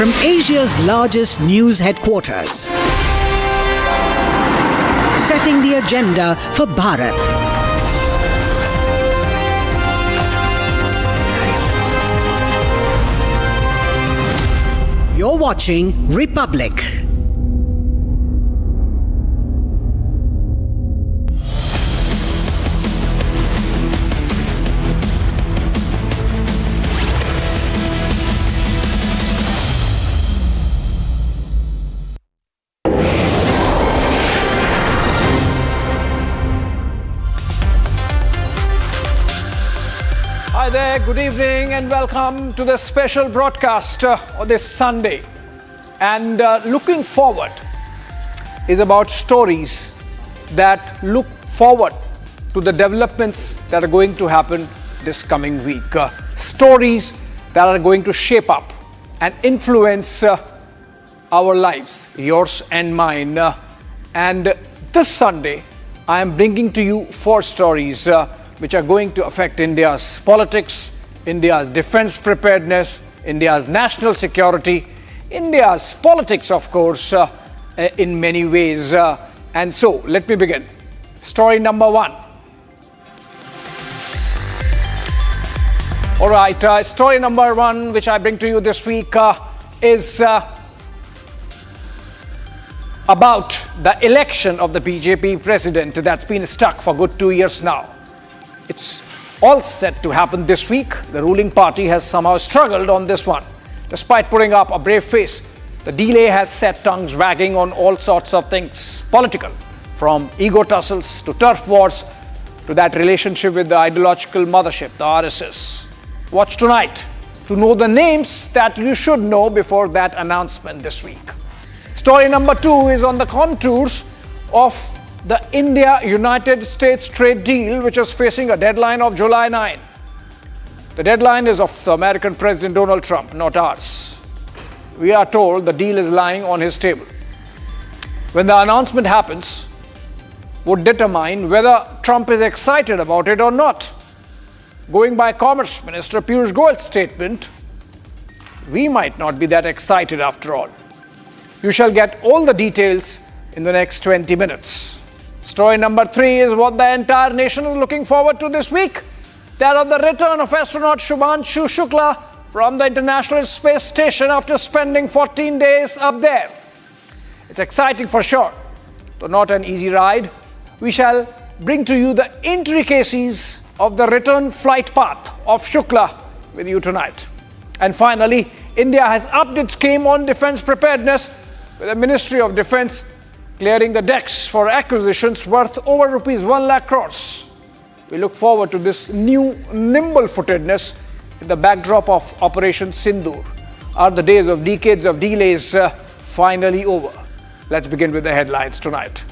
From Asia's largest news headquarters, setting the agenda for Bharat. You're watching Republic. Hi there, good evening and welcome to the special broadcast on this Sunday. And looking forward is about stories that look forward to the developments that are going to happen this coming week. Stories that are going to shape up and influence our lives, yours and mine. And this Sunday, I am bringing to you 4 stories which are going to affect India's politics, India's defense preparedness, India's national security, India's politics, of course, in many ways. And so, let me begin. Story number 1. All right, story number 1, which I bring to you this week, is about the election of the BJP president that's been stuck for good 2 years now. It's all set to happen this week. The ruling party has somehow struggled on this one. Despite putting up a brave face, the delay has set tongues wagging on all sorts of things political, from ego tussles to turf wars to that relationship with the ideological mothership, the RSS. Watch tonight to know the names that you should know before that announcement this week. Story number 2 is on the contours of the India-United States trade deal, which is facing a deadline of July 9. The deadline is of the American President Donald Trump, not ours. We are told the deal is lying on his table. When the announcement happens, would determine whether Trump is excited about it or not. Going by Commerce Minister Piyush Goyal's statement, we might not be that excited after all. You shall get all the details in the next 20 minutes. Story number 3 is what the entire nation is looking forward to this week. That of the return of astronaut Shubhanshu Shukla from the International Space Station after spending 14 days up there. It's exciting for sure, though not an easy ride. We shall bring to you the intricacies of the return flight path of Shukla with you tonight. And finally, India has upped its game on defense preparedness, with the Ministry of Defense clearing the decks for acquisitions worth over rupees 1 lakh crores. We look forward to this new nimble-footedness in the backdrop of Operation Sindoor. Are the days of decades of delays finally over? Let's begin with the headlines tonight.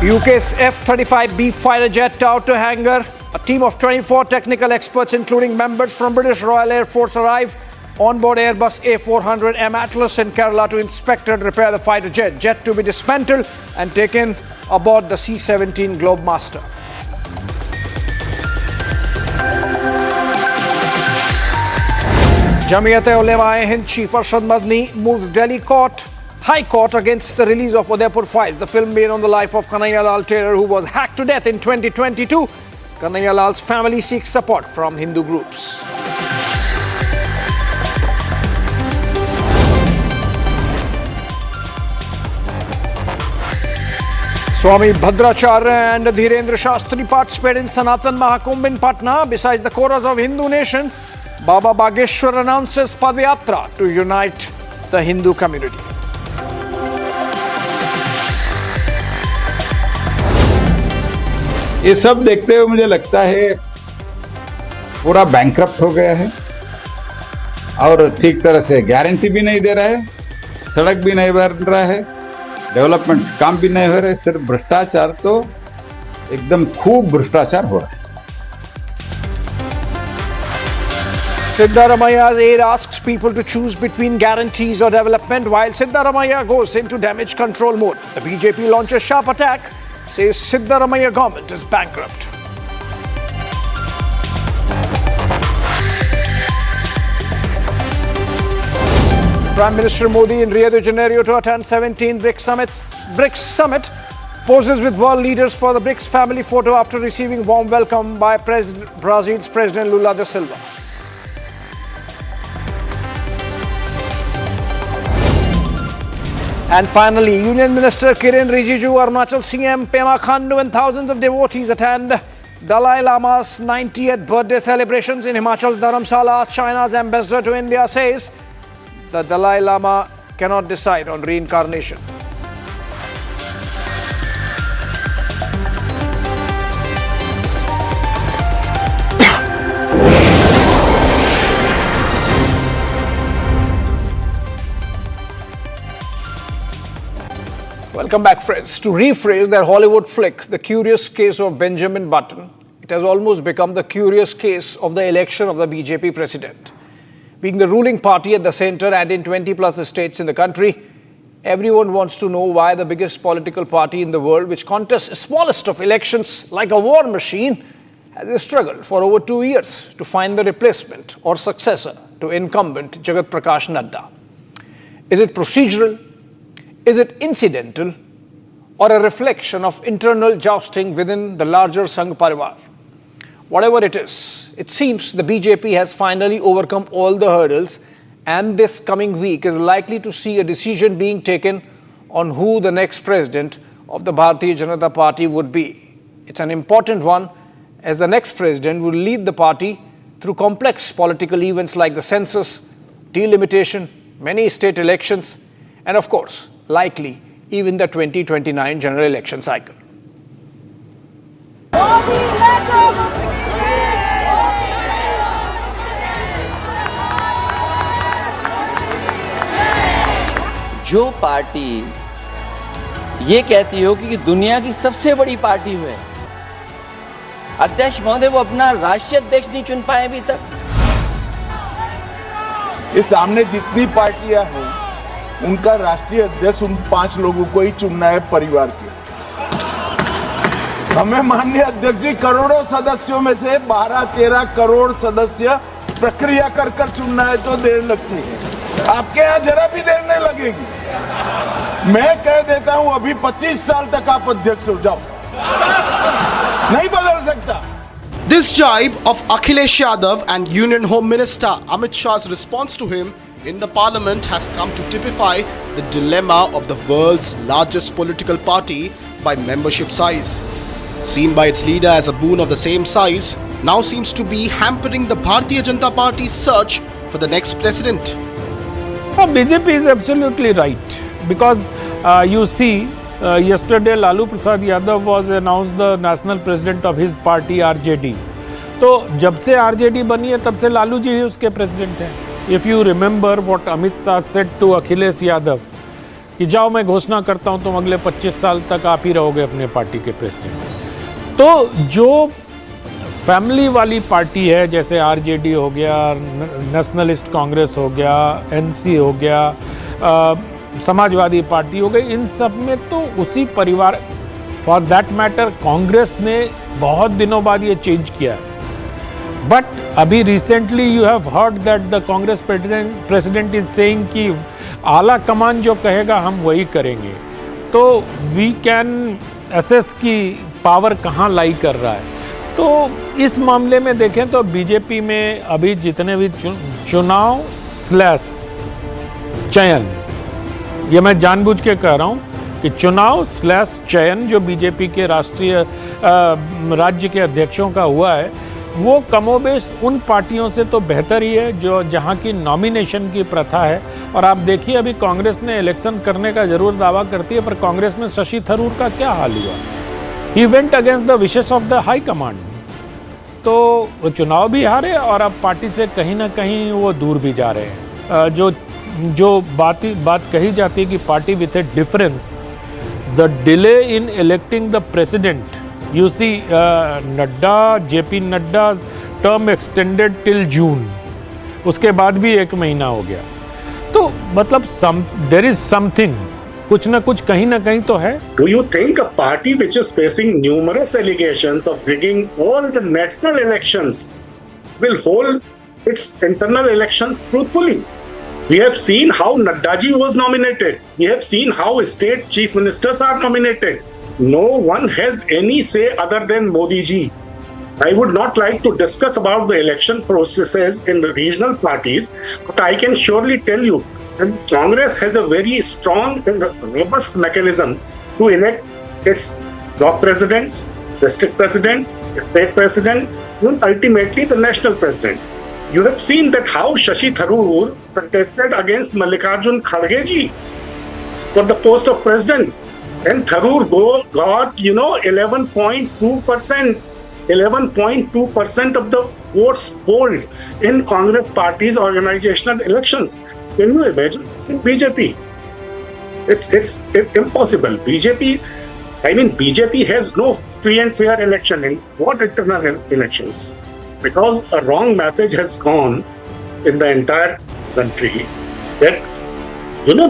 UK's F-35B fighter jet out to hangar. A team of 24 technical experts, including members from British Royal Air Force, arrive on board Airbus A400M Atlas in Kerala to inspect and repair the fighter jet. Jet to be dismantled and taken aboard the C-17 Globemaster. Jamiyat-e-Ulema-e-Hind Chief Arshad Madni moves Delhi High Court against the release of Udaipur Files, the film made on the life of Kanhaiya Lal Taylor, who was hacked to death in 2022. Kanhaiya Lal's family seeks support from Hindu groups. Swami Bhadracharya and Dhirendra Shastri participate in Sanatan Mahakumbh in Patna. Besides the chorus of Hindu nation, Baba Bageshwar announces Padayatra to unite the Hindu community. ये सब देखते हुए मुझे लगता है पूरा bankrupt हो गया है और ठीक तरह से गारंटी भी नहीं दे रहा है, सड़क भी नहीं बन रहा है, डेवलपमेंट काम भी नहीं हो रहा है, सिर्फ भ्रष्टाचार तो एकदम खूब भ्रष्टाचार हो रहा है। Siddaramaia's aide asks people to choose between guarantees or development while Siddaramaiah goes into damage control mode. The BJP launches sharp attack, says Siddaramaiah government is bankrupt. Prime Minister Modi in Rio de Janeiro to attend 17th BRICS Summit poses with world leaders for the BRICS family photo after receiving warm welcome by Brazil's President Lula da Silva. And finally, Union Minister Kiren Rijiju, Arunachal CM Pema Khandu and thousands of devotees attend Dalai Lama's 90th birthday celebrations in Himachal's Dharamsala. China's ambassador to India says the Dalai Lama cannot decide on reincarnation. Welcome back, friends. To rephrase that Hollywood flick, The Curious Case of Benjamin Button, it has almost become the curious case of the election of the BJP president. Being the ruling party at the center and in 20 plus states in the country, everyone wants to know why the biggest political party in the world, which contests the smallest of elections like a war machine, has struggled for over 2 years to find the replacement or successor to incumbent Jagat Prakash Nadda. Is it procedural? Is it incidental? Or a reflection of internal jousting within the larger Sangh Parivar? Whatever it is, it seems the BJP has finally overcome all the hurdles, and this coming week is likely to see a decision being taken on who the next president of the Bharatiya Janata Party would be. It's an important one, as the next president will lead the party through complex political events like the census, delimitation, many state elections, and of course, likely even the 2029 general election cycle. जो party ये कहती हो कि दुनिया की सबसे बड़ी party है, अध्यक्ष महोदय वो अपना राष्ट्रीय अध्यक्ष नहीं चुन पाए अभी तक। इस सामने जितनी पार्टियां हैं उनका राष्ट्रीय अध्यक्ष उन 5 लोगों को ही चुनना है परिवार के। हमें माननीय अध्यक्ष जी करोड़ों सदस्यों में से 12-13 करोड़ सदस्य प्रक्रिया कर चुनना है तो देर लगती है। आपके यहाँ जरा भी देर नहीं लगेगी। मैं कह देता हूं अभी 25 साल तक आप अध्यक्ष हो जाओ, नहीं बदल सकता। This jibe of Akhilesh Yadav and Union Home Minister Amit Shah's response to him in the parliament has come to typify the dilemma of the world's largest political party by membership size. Seen by its leader as a boon of the same size, now seems to be hampering the Bharatiya Janata Party's search for the next president. BJP is absolutely right, because you see, yesterday Lalu Prasad Yadav was announced the national president of his party RJD. तो जब से RJD बनी है तब से लालू जी ही उसके president हैं. If you remember what Amit Shah said to Akhilesh Yadav, कि जाओ मैं घोषणा करता हूं तुम अगले 25 साल तक आप ही रहोगे अपने पार्टी के प्रेसिडेंट. तो जो फैमिली वाली पार्टी है, जैसे आरजेडी हो गया, नेशनलिस्ट कांग्रेस हो गया, एनसी हो गया, समाजवादी पार्टी हो गई, इन सब में तो उसी परिवार, फॉर दैट मैटर कांग्रेस ने बहुत दिनों बाद ये चेंज किया है. बट अभी recently you have heard that the Congress president is saying कि आला कमान जो कहेगा हम वही करेंगे. तो वी कैन असेस की पावर कहाँ लाई कर रहा है. तो इस मामले में देखें तो बीजेपी में अभी जितने भी चुनाव स्लैश चयन, ये मैं जानबूझ के कह रहा हूँ कि चुनाव स्लैश चयन जो बीजेपी के राष्ट्रीय राज्य के अध्यक्षों का हुआ है, वो कमोबेश उन पार्टियों से तो बेहतर ही है जो जहाँ की नॉमिनेशन की प्रथा है. और आप देखिए अभी कांग्रेस ने इलेक्शन करने का जरूर दावा करती है, पर कांग्रेस में शशि थरूर का क्या हाल हुआ. He went against the wishes of the high command. तो वो चुनाव भी हारे और अब पार्टी से कहीं ना कहीं वो दूर भी जा रहे हैं. जो बात कही जाती है कि party with a difference, the delay in electing the president, you see Nadda, JP Nadda term extended till June, उसके बाद भी 1 महीना हो गया. तो मतलब देयर इज समथिंग, कुछ ना कुछ कहीं ना कहीं तो है. Do you think a party which is facing numerous allegations of rigging all the national elections will hold its internal elections truthfully? We have seen how Naddaji was nominated. We have seen how state chief ministers are nominated. No one has any say other than Modi ji. I would not like to discuss about the election processes in the regional parties, but I can surely tell you that Congress has a very strong and robust mechanism to elect its block presidents, district presidents, state president, and ultimately the national president. You have seen that how Shashi Tharoor contested against Mallikarjun Kharge ji for the post of president, and Tharoor got 11.2%. 11.2% of the votes polled in Congress party's organizational elections. Can you imagine this in BJP? It's impossible. BJP has no free and fair election in what internal elections? Because a wrong message has gone in the entire country that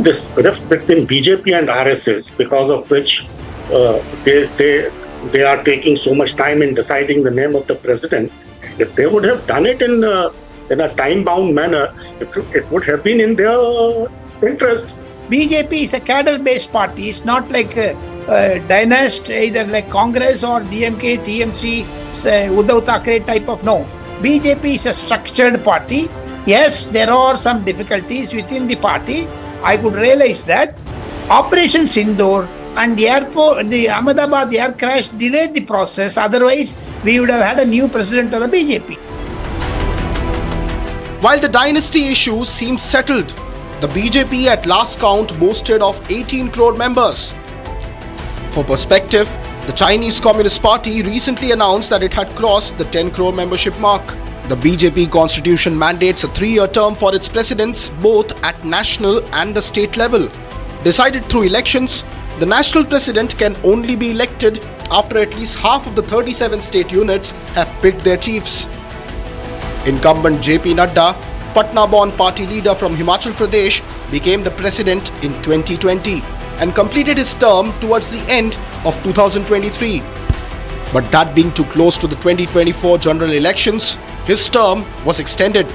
this rift between BJP and RSS, because of which they are taking so much time in deciding the name of the president. If they would have done it in a time-bound manner, it would have been in their interest. BJP is a cadre-based party. It's not like a dynasty, either like Congress or DMK, TMC, Uddhav Thackeray type of. No. BJP is a structured party. Yes, there are some difficulties within the party. I could realize that. Operation Sindoor and the Ahmedabad air crash delayed the process. Otherwise, we would have had a new president of the BJP. While the dynasty issue seems settled, the BJP at last count boasted of 18 crore members. For perspective, the Chinese Communist Party recently announced that it had crossed the 10 crore membership mark. The BJP constitution mandates a 3-year term for its presidents both at national and the state level. Decided through elections, the national president can only be elected after at least half of the 37 state units have picked their chiefs. Incumbent JP Nadda, Patna-born party leader from Himachal Pradesh, became the president in 2020 and completed his term towards the end of 2023. But that being too close to the 2024 general elections, his term was extended.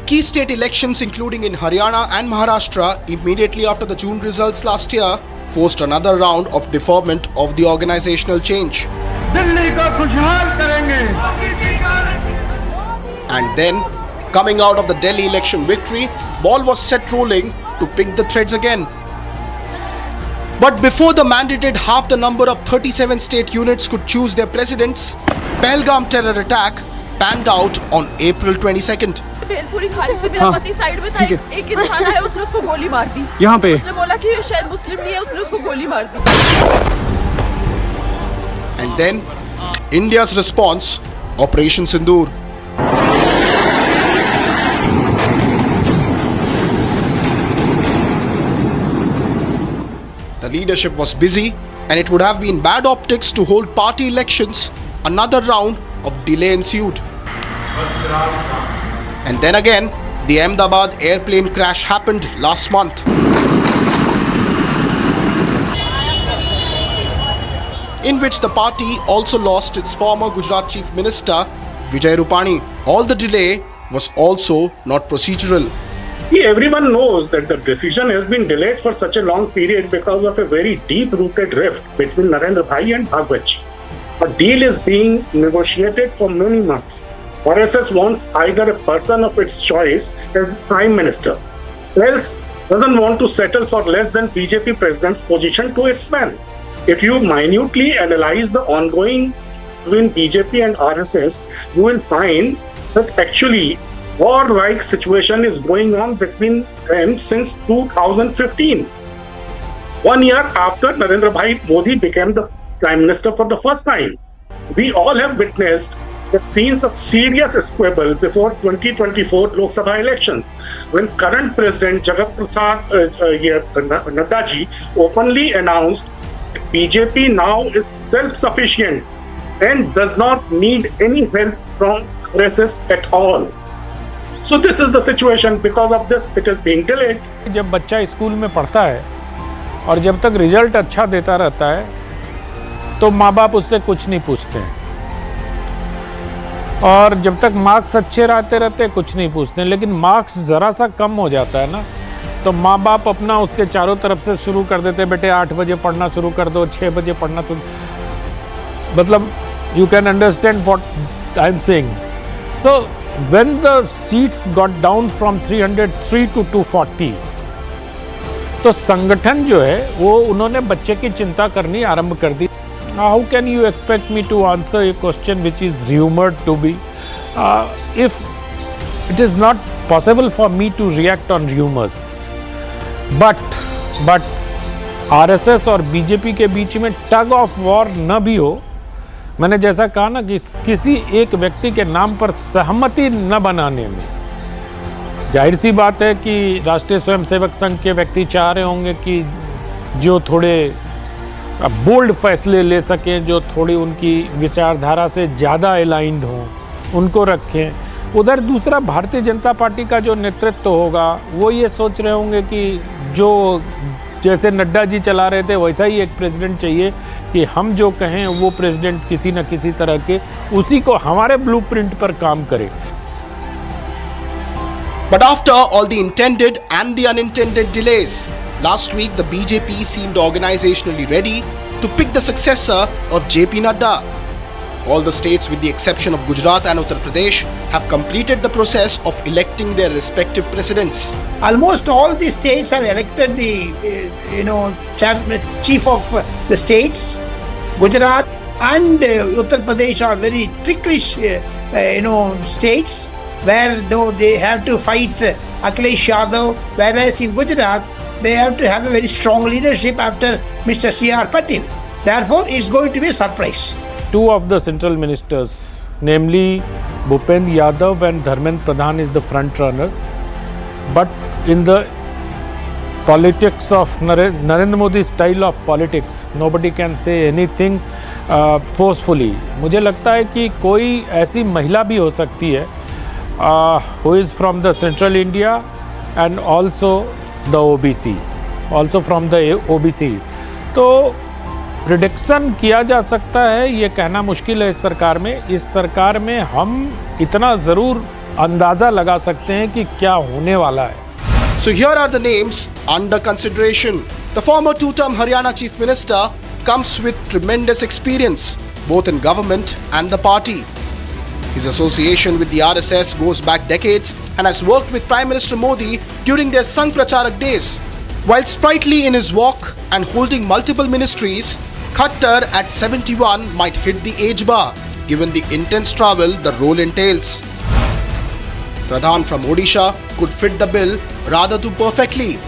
Key state elections, including in Haryana and Maharashtra, immediately after the June results last year, forced another round of deferment of the organizational change. And then, coming out of the Delhi election victory, ball was set rolling to pick the threads again. But before the mandated half the number of 37 state units could choose their presidents, Pahalgam terror attack panned out on April 22nd. Bhelpuri खा रही थी, मेरा पति side में था, एक इंसान आया, उसने उसको गोली मार दी। यहाँ पे उसने बोला कि ये शायद मुस्लिम नहीं है, उसने उसको गोली मार दी। And then, India's response, Operation Sindoor. The leadership was busy, and it would have been bad optics to hold party elections. Another round of delay ensued. And then again, the Ahmedabad airplane crash happened last month. In which the party also lost its former Gujarat Chief Minister, Vijay Rupani. All the delay was also not procedural. Everyone knows that the decision has been delayed for such a long period because of a very deep-rooted rift between Narendra Bhai and Bhagwat. A deal is being negotiated for many months. RSS wants either a person of its choice as the Prime Minister, else doesn't want to settle for less than BJP President's position to its man. If you minutely analyze the ongoing between BJP and RSS, you will find that actually war-like situation is going on between them since 2015. 1 year after Narendra Bhai Modi became the Prime Minister for the first time. We all have witnessed the scenes of serious squabble before 2024 Lok Sabha elections, when current President Jagat Nadda ji openly announced that BJP now is self-sufficient and does not need any help from RSS at all. So this is the situation. Because of this, it is being delayed. जब बच्चा school में पढ़ता है और जब तक result अच्छा देता रहता है तो माँ बाप उससे कुछ नहीं पूछते हैं, और जब तक मार्क्स अच्छे रहते कुछ नहीं पूछते हैं। लेकिन मार्क्स ज़रा सा कम हो जाता है ना, तो माँ बाप अपना उसके चारों तरफ से शुरू कर देते हैं, बेटे 8 बजे पढ़ना शुरू कर दो, 6 बजे पढ़ना शुरू, मतलब you can understand what I am saying. So when the seats got down from 303 to 240, तो संगठन जो है वो उन्होंने बच्चे की चिंता करनी आरंभ कर दी। How can you expect me to answer a question which is rumored to be? If it is not possible for me to react on rumors, but RSS और BJP के बीच में टग ऑफ वॉर न भी हो, मैंने जैसा कहा ना कि किसी एक व्यक्ति के नाम पर सहमति न बनाने में, जाहिर सी बात है कि राष्ट्रीय स्वयंसेवक संघ के व्यक्ति चाह रहे होंगे कि जो थोड़े बोल्ड फैसले ले सकें, जो थोड़ी उनकी विचारधारा से ज़्यादा अलाइंड हों, उनको रखें। उधर दूसरा भारतीय जनता पार्टी का जो नेतृत्व होगा वो ये सोच रहे होंगे कि जो जैसे नड्डा जी चला रहे थे वैसा ही एक प्रेसिडेंट चाहिए कि हम जो कहें वो प्रेसिडेंट किसी न किसी तरह के उसी को हमारे ब्लूप्रिंट पर काम करे। But after all the intended and the unintended delays, last week the BJP seemed organizationally ready to pick the successor of JP Nadda. All the states with the exception of Gujarat and Uttar Pradesh have completed the process of electing their respective presidents. Almost all the states have elected the chief of the states. Gujarat and Uttar Pradesh are very trickish states where they have to fight Akhilesh Yadav, whereas in Gujarat they have to have a very strong leadership after Mr. C.R. Patil. Therefore, it's going to be a surprise. Two of the central ministers, namely Bhupendra Yadav and Dharmendra Pradhan, is the front runners. But in the politics of Narendra Modi style of politics, nobody can say anything forcefully. मुझे लगता है कि कोई ऐसी महिला भी हो सकती है who is from the central India and also the OBC, also from the OBC. तो प्रिडिक्शन किया जा सकता है, ये कहना मुश्किल है इस सरकार में। इस सरकार में हम इतना ज़रूर अंदाज़ा लगा सकते हैं कि क्या होने वाला है। So here are the names under consideration. The former two-term Haryana Chief Minister comes with tremendous experience, both in government and the party. His association with the RSS goes back decades and has worked with Prime Minister Modi during their Sangh Pracharak days. While sprightly in his walk and holding multiple ministries, Khattar at 71 might hit the age bar, given the intense travel the role entails. Pradhan from Odisha could fit the bill rather too perfectly.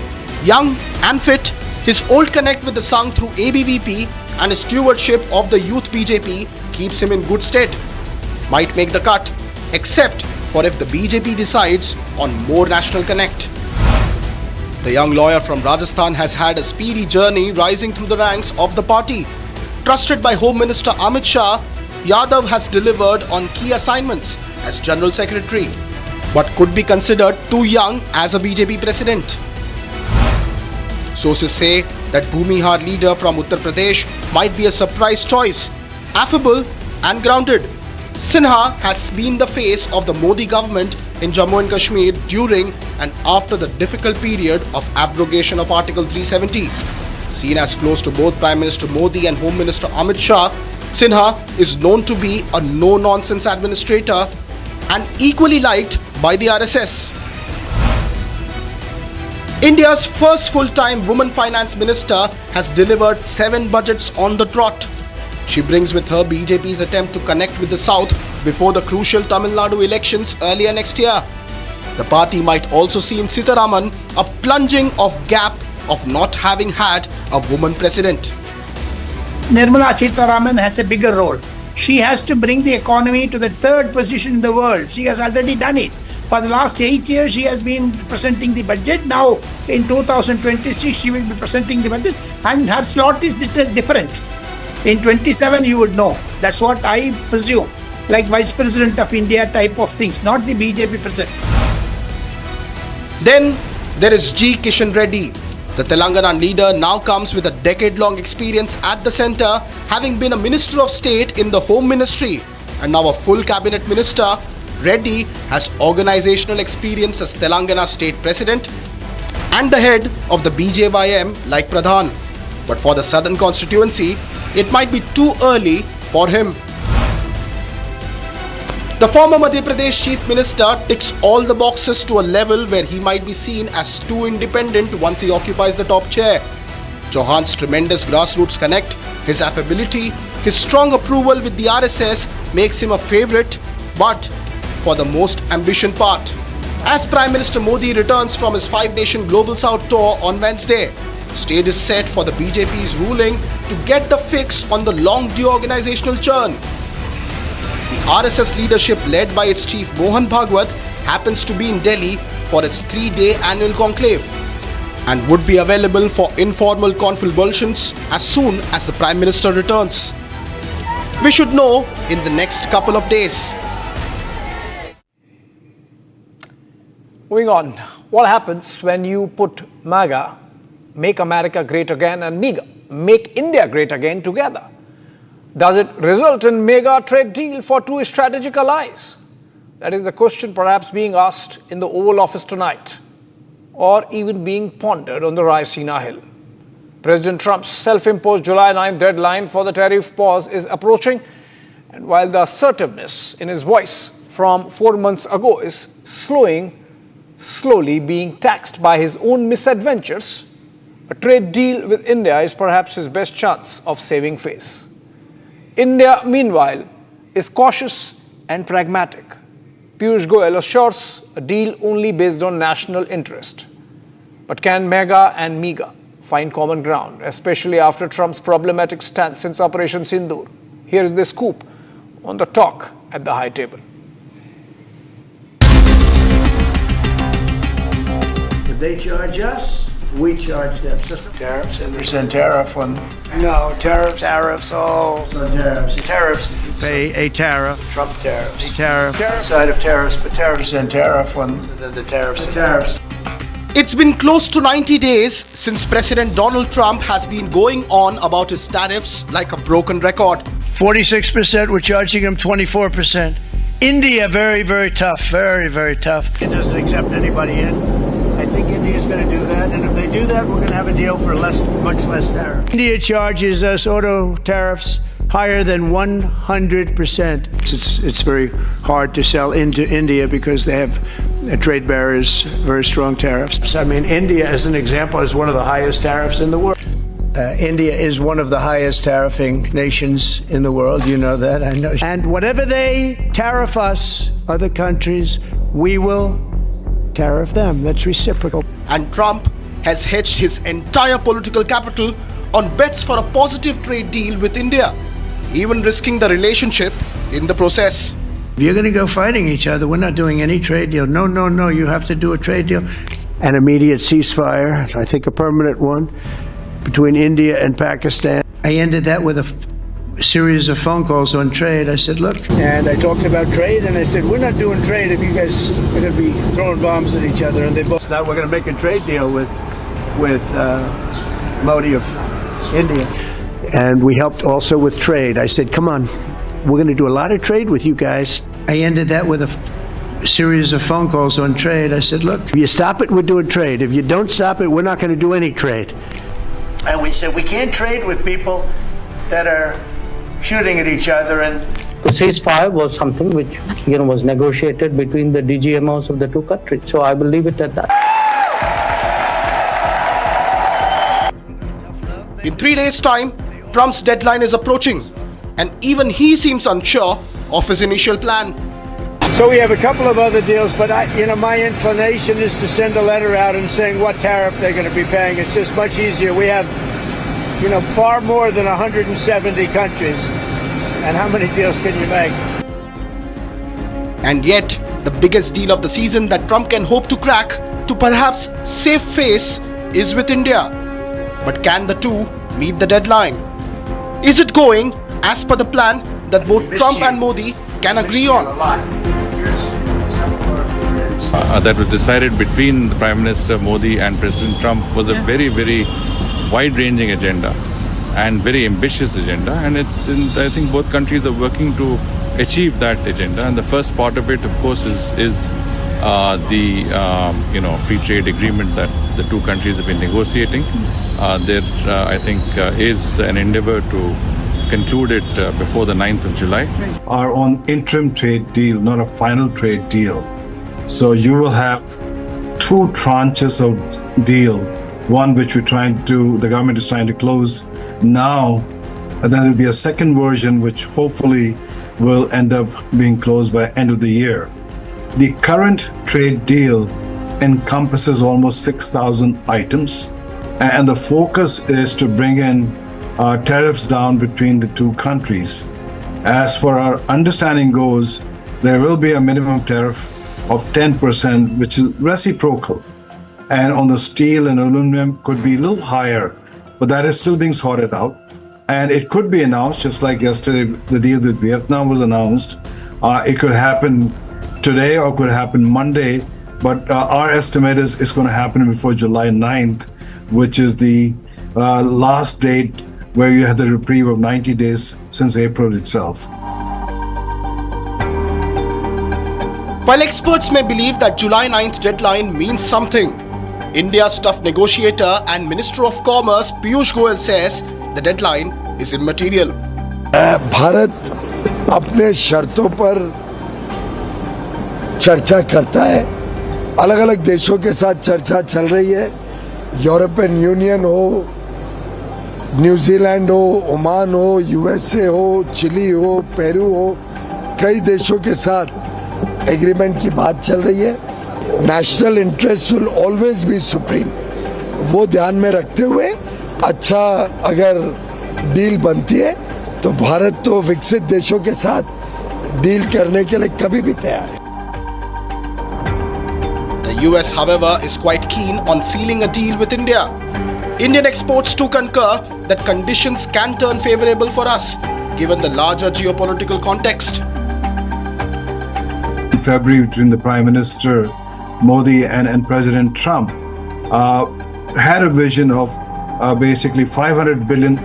Young and fit, his old connect with the Sangh through ABVP and his stewardship of the youth BJP keeps him in good stead. Might make the cut, except for if the BJP decides on more national connect. The young lawyer from Rajasthan has had a speedy journey rising through the ranks of the party. Trusted by Home Minister Amit Shah, Yadav has delivered on key assignments as General Secretary, but could be considered too young as a BJP president. Sources say that Bhumihar leader from Uttar Pradesh might be a surprise choice. Affable and grounded, Sinha has been the face of the Modi government in Jammu and Kashmir during and after the difficult period of abrogation of Article 370. Seen as close to both Prime Minister Modi and Home Minister Amit Shah, Sinha is known to be a no-nonsense administrator and equally liked by the RSS. India's first full-time woman finance minister has delivered 7 budgets on the trot. She brings with her BJP's attempt to connect with the South before the crucial Tamil Nadu elections earlier next year. The party might also see in Sitharaman a plunging of gap of not having had a woman president. Nirmala Sitharaman has a bigger role. She has to bring the economy to the 3rd position in the world. She has already done it. For the last 8 years, she has been presenting the budget. Now, in 2026, she will be presenting the budget, and her slot is different. In 27, you would know. That's what I presume. Like Vice President of India type of things, not the BJP president. Then there is G. Kishan Reddy. The Telangana leader now comes with a decade-long experience at the centre, having been a Minister of State in the Home Ministry and now a full cabinet minister. Reddy has organizational experience as Telangana State President and the head of the BJYM like Pradhan. But for the southern constituency, it might be too early for him. The former Madhya Pradesh Chief Minister ticks all the boxes to a level where he might be seen as too independent once he occupies the top chair. Chauhan's tremendous grassroots connect, his affability, his strong approval with the RSS makes him a favourite, but for the most ambition part. As Prime Minister Modi returns from his 5-nation Global South tour on Wednesday, stage is set for the BJP's ruling to get the fix on the long-due organizational churn. The RSS leadership led by its chief Mohan Bhagwat happens to be in Delhi for its 3-day annual conclave and would be available for informal consultations as soon as the Prime Minister returns. We should know in the next couple of days. Moving on, what happens when you put MAGA, Make America Great Again, and MIGA, Make India Great Again together? Does it result in mega trade deal for two strategic allies? That is the question perhaps being asked in the Oval Office tonight, or even being pondered on the Raisina Hill. President Trump's self-imposed July 9th deadline for the tariff pause is approaching, and while the assertiveness in his voice from 4 months ago is slowly being taxed by his own misadventures, a trade deal with India is perhaps his best chance of saving face. India, meanwhile, is cautious and pragmatic. Piyush Goyal assures a deal only based on national interest. But can MAGA and MIGA find common ground, especially after Trump's problematic stance since Operation Sindoor? Here is the scoop on the talk at the high table. If they charge us, we charge them. Tariffs, and there's a tariff on. No, tariffs. Tariffs, oh. So tariffs. Tariffs. You pay a tariff. Trump tariffs. A tariff. Side of tariffs, but tariffs and tariff on the tariffs. The tariffs. It's been close to 90 days since President Donald Trump has been going on about his tariffs like a broken record. 46%, we're charging them 24%. India, very, very tough. Very, very tough. It doesn't accept anybody in. I think India is going to do that, and if they do that, we're going to have a deal for much less tariff. India charges us auto tariffs higher than 100%. It's very hard to sell into India because they have trade barriers, very strong tariffs. I mean, India, as an example, is one of the highest tariffs in the world. India is one of the highest tariffing nations in the world. You know that, I know. And whatever they tariff us, other countries, we will tariff them. That's reciprocal. And Trump has hedged his entire political capital on bets for a positive trade deal with India, even risking the relationship in the process. If you're going to go fighting each other, we're not doing any trade deal. No, you have to do a trade deal. An immediate ceasefire, I think a permanent one, between India and Pakistan. I ended that with a series of phone calls on trade. I said, look, and I talked about trade, and I said, we're not doing trade if you guys are going to be throwing bombs at each other. And they both, now we're going to make a trade deal with Modi of India. And we helped also with trade. I said, come on, we're going to do a lot of trade with you guys. I ended that with a series of phone calls on trade. I said, look, if you stop it, we're doing trade. If you don't stop it, we're not going to do any trade. And we said, we can't trade with people that are shooting at each other. And the ceasefire was something which was negotiated between the DGMOs of the two countries. So I will leave it at that. In 3 days' time, Trump's deadline is approaching, and even he seems unsure of his initial plan. So we have a couple of other deals, but my inclination is to send a letter out and saying what tariff they're going to be paying. It's just much easier. We have, far more than 170 countries. And how many deals can you make? And yet, the biggest deal of the season that Trump can hope to crack to perhaps save face is with India. But can the two meet the deadline? Is it going as per the plan that both Trump and Modi can agree on? Here's some of our favorites. that was decided between the Prime Minister Modi and President Trump was a very, very wide-ranging agenda and very ambitious agenda. And I think both countries are working to achieve that agenda. And the first part of it, of course, is the free trade agreement that the two countries have been negotiating. There, I think, is an endeavor to conclude it before the 9th of July. Our own interim trade deal, not a final trade deal. So you will have two tranches of deal, one which the government is trying to close now, and then there'll be a second version which hopefully will end up being closed by end of the year. The current trade deal encompasses almost 6,000 items, and the focus is to bring in tariffs down between the two countries. As for our understanding goes, there will be a minimum tariff of 10%, which is reciprocal. And on the steel and aluminum could be a little higher, but that is still being sorted out. And it could be announced, just like yesterday, the deal with Vietnam was announced. It could happen today or could happen Monday, but our estimate is it's going to happen before July 9th, which is the last date where you had the reprieve of 90 days since April itself. While experts may believe that July 9th deadline means something, India's tough negotiator and Minister of Commerce Piyush Goyal says the deadline is immaterial. Bharat अपने शर्तों पर चर्चा करता है, अलग अलग देशों के साथ चर्चा चल रही है, यूरोपियन यूनियन हो, न्यूजीलैंड हो, ओमान हो, यूएसए हो, चिली हो, पेरू हो, कई देशों के साथ एग्रीमेंट की बात चल रही है। National interest will always be supreme. वो ध्यान में रखते हुए अच्छा अगर डील बनती है तो भारत तो विकसित देशों के साथ डील करने के लिए कभी भी तैयार है। The US, however, is quite keen on sealing a deal with India. Indian exports too concur that conditions can turn favorable for us, given the larger geopolitical context. In February, between the Prime Minister Modi and President Trump, had a vision of basically $500 billion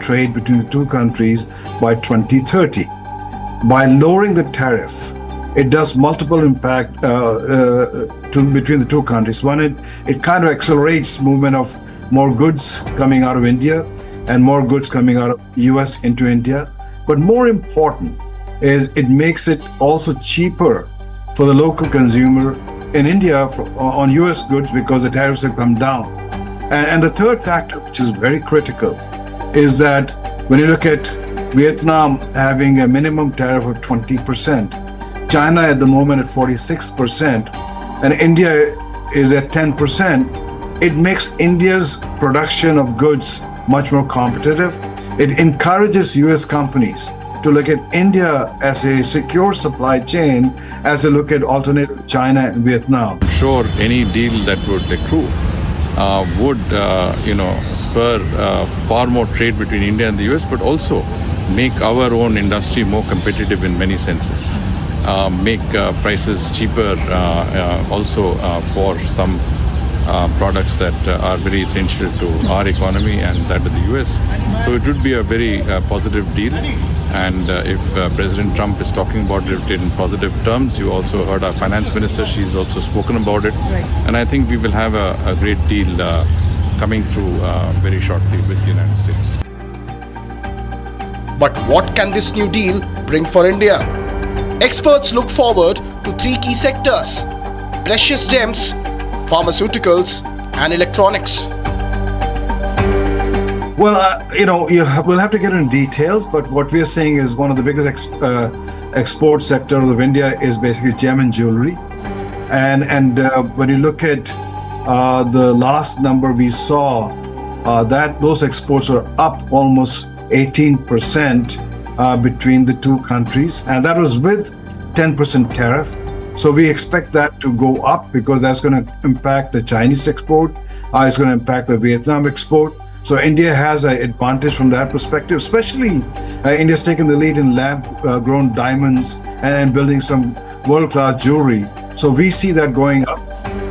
trade between the two countries by 2030. By lowering the tariff, it does multiple impact between the two countries. One, it kind of accelerates movement of more goods coming out of India and more goods coming out of US into India. But more important is it makes it also cheaper for the local consumer in India on US goods because the tariffs have come down. And the third factor, which is very critical, is that when you look at Vietnam having a minimum tariff of 20%, China at the moment at 46%, and India is at 10%, it makes India's production of goods much more competitive. It encourages US companies to look at India as a secure supply chain as they look at alternative China and Vietnam. I'm sure any deal that would accrue would spur far more trade between India and the US, but also make our own industry more competitive in many senses. Make prices cheaper also for some products that are very essential to our economy and that of the US. So it would be a very positive deal. And if President Trump is talking about it in positive terms, you also heard our finance minister, she's also spoken about it. Right. And I think we will have a great deal coming through very shortly with the United States. But what can this new deal bring for India? Experts look forward to three key sectors: precious gems, pharmaceuticals, and electronics. Well, we'll have to get into details, but what we are saying is one of the biggest export sector of India is basically gem and jewelry. And when you look at the last number we saw, that those exports are up almost 18% between the two countries, and that was with 10% tariff. So we expect that to go up because that's going to impact the Chinese export. It's going to impact the Vietnam export. So India has an advantage from that perspective, especially India's taken the lead in lab-grown diamonds and building some world-class jewelry. So we see that going up.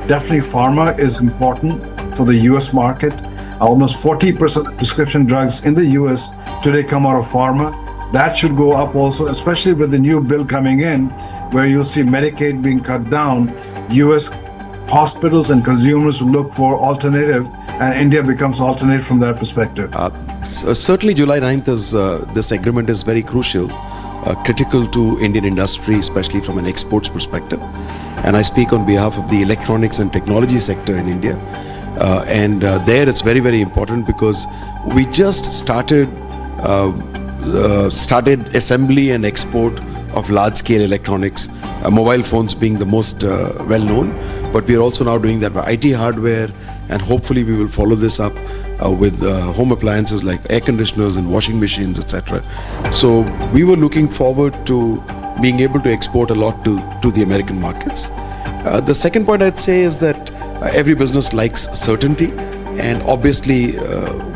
Definitely pharma is important for the US market. Almost 40% of prescription drugs in the US today come out of pharma. That should go up also, especially with the new bill coming in, where you'll see Medicaid being cut down. US hospitals and consumers will look for alternative, and India becomes alternate from that perspective. Certainly July 9th is, this agreement is very crucial, critical to Indian industry, especially from an exports perspective. And I speak on behalf of the electronics and technology sector in India. There it's very, very important because we just started assembly and export of large-scale electronics, mobile phones being the most well-known, but we are also now doing that for IT hardware, and hopefully we will follow this up with home appliances like air conditioners and washing machines, etc. So we were looking forward to being able to export a lot to the American markets. The second point I'd say is that every business likes certainty, and obviously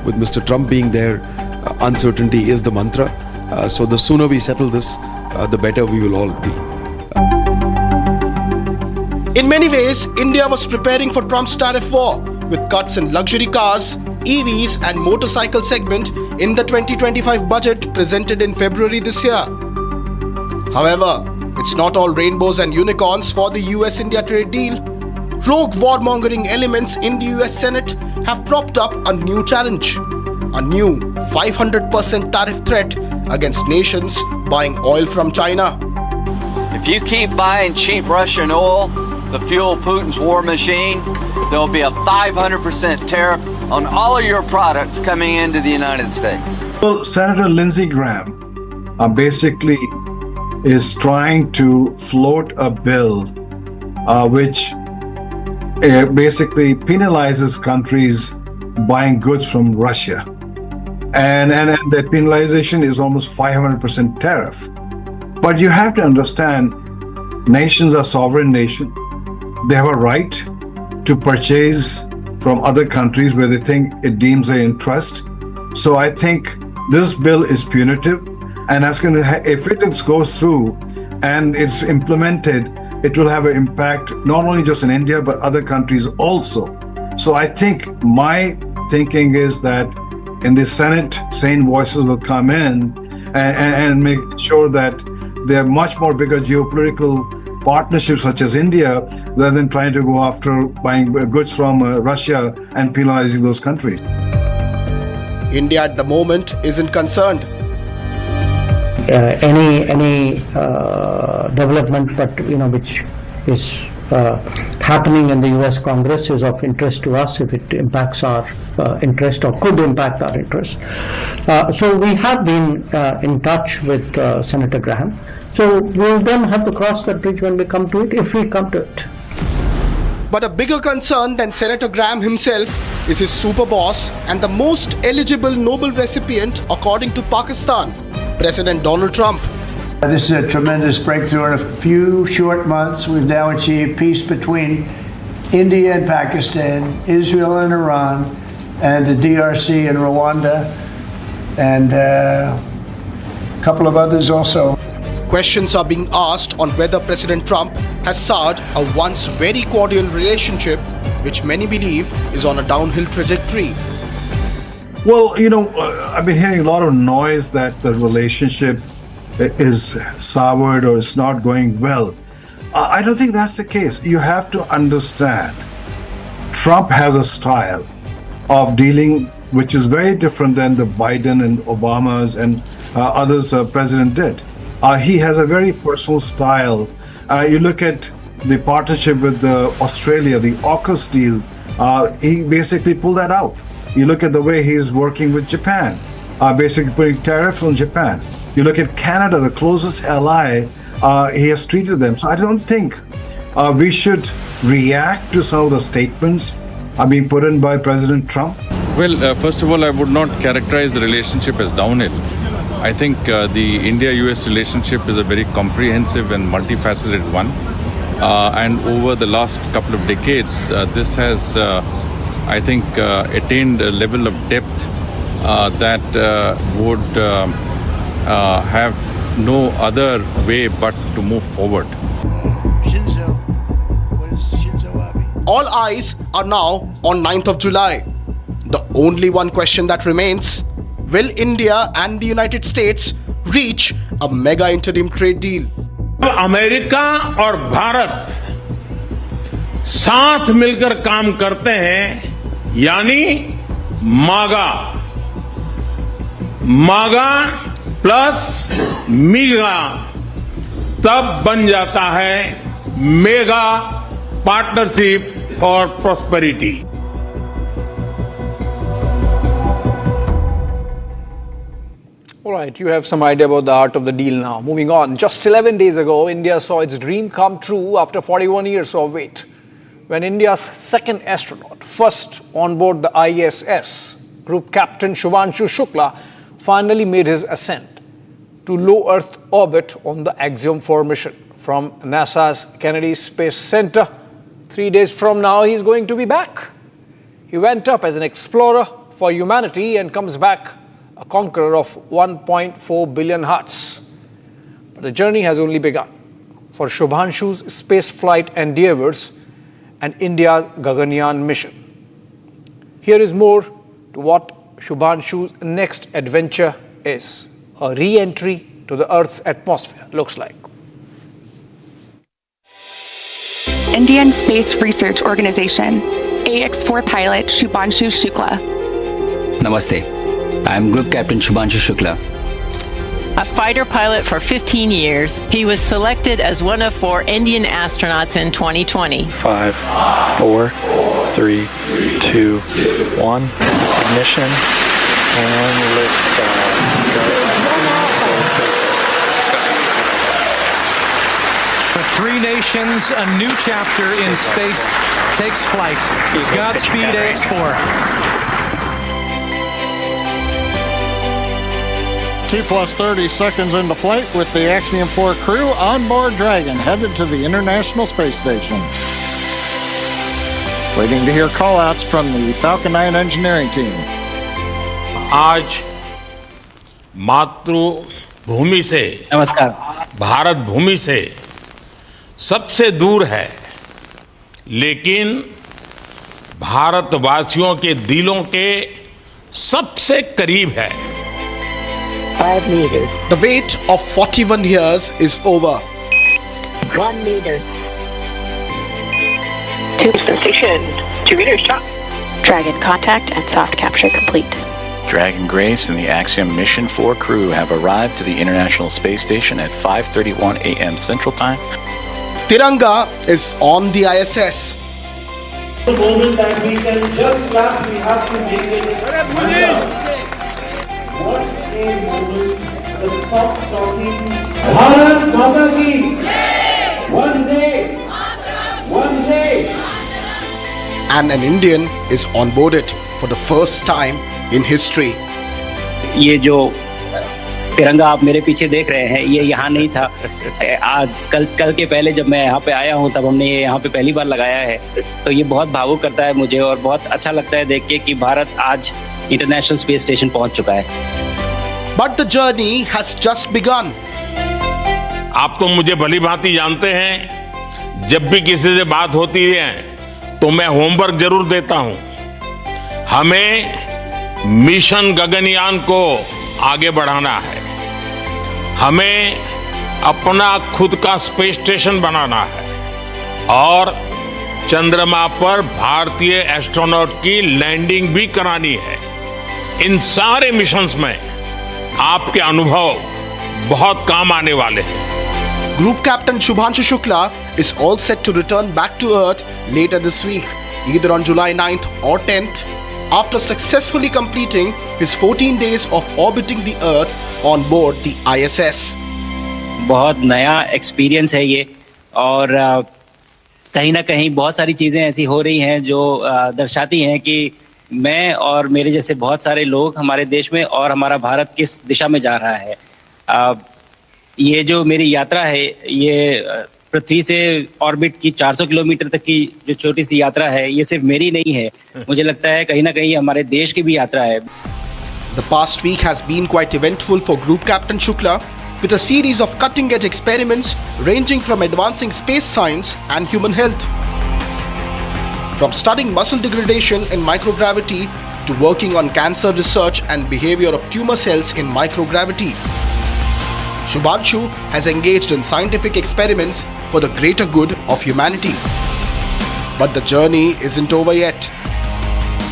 with Mr. Trump being there, uncertainty is the mantra. So the sooner we settle this, the better we will all be. In many ways, India was preparing for Trump's tariff war with cuts in luxury cars, EVs and motorcycle segment in the 2025 budget presented in February this year. However, it's not all rainbows and unicorns for the US-India trade deal. Rogue warmongering elements in the US Senate have propped up a new challenge, a new 500% tariff threat against nations buying oil from China. If you keep buying cheap Russian oil to fuel Putin's war machine, there will be a 500% tariff on all of your products coming into the United States. Well, Senator Lindsey Graham basically is trying to float a bill which basically penalizes countries buying goods from Russia. And that penalization is almost 500% tariff. But you have to understand, nations are sovereign nations. They have a right to purchase from other countries where they think it deems their interest. So I think this bill is punitive, and that's going to if it goes through and it's implemented, it will have an impact not only just in India but other countries also. So I think my thinking is that in the Senate, sane voices will come in and make sure that there are much more bigger geopolitical partnerships such as India, rather than trying to go after buying goods from Russia and penalizing those countries. India at the moment isn't concerned. Any development, but which is happening in the U.S. Congress is of interest to us if it impacts our interest or could impact our interest. So we have been in touch with Senator Graham. So we'll then have to cross that bridge when we come to it, if we come to it. But a bigger concern than Senator Graham himself is his super boss and the most eligible Nobel recipient according to Pakistan, President Donald Trump. This is a tremendous breakthrough. In a few short months, we've now achieved peace between India and Pakistan, Israel and Iran, and the DRC and Rwanda, and a couple of others also. Questions are being asked on whether President Trump has soured a once very cordial relationship, which many believe is on a downhill trajectory. Well, I've been hearing a lot of noise that the relationship is soured or it's not going well. I don't think that's the case. You have to understand, Trump has a style of dealing which is very different than the Biden and Obama's and others president did. He has a very personal style. You look at the partnership with Australia, the AUKUS deal, he basically pulled that out. You look at the way he is working with Japan, basically putting tariffs on Japan. You look at Canada, the closest ally, he has treated them. So I don't think we should react to some of the statements being put in by President Trump. Well, first of all, I would not characterize the relationship as downhill. I think the India-US relationship is a very comprehensive and multifaceted one. And over the last couple of decades, this has, I think, attained a level of depth that would have no other way but to move forward. all eyes are now on 9th of July. The only one question that remains, will India and the United States reach a mega interim trade deal? America और भारत साथ मिलकर काम करते हैं, यानी मागा plus मीगा, तब बन जाता है mega partnership for prosperity. All right, you have some idea about the art of the deal now. Moving on, just 11 days ago, India saw its dream come true after 41 years of wait, when India's second astronaut, first on board the ISS, Group Captain Shubhanshu Shukla, finally made his ascent to low Earth orbit on the Axiom 4 mission from NASA's Kennedy Space Center. 3 days from now, he's going to be back. He went up as an explorer for humanity and comes back a conqueror of 1.4 billion hearts. But the journey has only begun for Shubhanshu's spaceflight endeavors and India's Gaganyan mission. Here is more to what Shubhanshu's next adventure is. A re-entry to the Earth's atmosphere looks like. Indian Space Research Organization, AX-4 pilot Shubhanshu Shukla. Namaste. I'm Group Captain Shubhanshu Shukla. A fighter pilot for 15 years, he was selected as one of 4 Indian astronauts in 2020. 5, 4, 3, 2, 1. Ignition and liftoff. For 3 nations, a new chapter in space takes flight. Godspeed, AX-4. T+30 seconds into flight with the Axiom 4 crew on board Dragon, headed to the International Space Station. Waiting to hear call-outs from the Falcon 9 engineering team. आज मातृभूमि से, नमस्कार, भारत भूमि से सबसे दूर है, लेकिन भारतवासियों के दिलों के सबसे करीब है. 5 meters. The wait of 41 years is over. 1 meter. 2 station. 2 meters shot. Dragon contact and soft capture complete. Dragon Grace and the Axiom Mission 4 crew have arrived to the International Space Station at 5:31 a.m. Central Time. Tiranga is on the ISS. The moment that we can just clap, we have to make it. What a moment! The stop talking. Bharat Mata ki one day. And an Indian is onboarded for the first time in history. ये जो तिरंगा आप मेरे पीछे देख रहे हैं, ये यहाँ नहीं था. आज कल के पहले जब मैं यहाँ पे आया हूँ, तब हमने ये यहाँ पे पहली बार लगाया है. तो ये बहुत भावुक करता है मुझे और बहुत अच्छा लगता है देख के कि भारत आज इंटरनेशनल स्पेस स्टेशन पहुँच चुका है. But the journey has just begun. आप तो मुझे भली भांति जानते हैं, जब भी किसी से बात होती है तो मैं होमवर्क जरूर देता हूं. हमें मिशन गगनयान को आगे बढ़ाना है. हमें अपना खुद का स्पेस स्टेशन बनाना है और चंद्रमा पर भारतीय एस्ट्रोनॉट की लैंडिंग भी करानी है. इन सारे मिशंस में आपके अनुभव बहुत काम आने वाले हैं. Group Captain Shubhanshu Shukla is all set to return back to Earth later this week, either on July 9th or 10th, after successfully completing his 14 days of orbiting the Earth on board the ISS. बहुत नया experience है ये और कहीं ना कहीं बहुत सारी चीज़ें ऐसी हो रही हैं जो दर्शाती हैं कि मैं और मेरे जैसे बहुत सारे लोग हमारे देश में और हमारा भारत किस दिशा में जा रहा है. ये जो मेरी यात्रा है, ये पृथ्वी से ऑर्बिट की 400 किलोमीटर तक की जो छोटी सी यात्रा है, ये सिर्फ मेरी नहीं है. मुझे लगता है कहीं ना कहीं हमारे देश की भी यात्रा है. The past week has been quite eventful for Group Captain Shukla, with a series of cutting-edge experiments ranging from advancing space science and human health. from studying muscle degradation in microgravity to working on cancer research and behavior of tumor cells in microgravity. Shubhanshu has engaged in scientific experiments for the greater good of humanity. But the journey isn't over yet.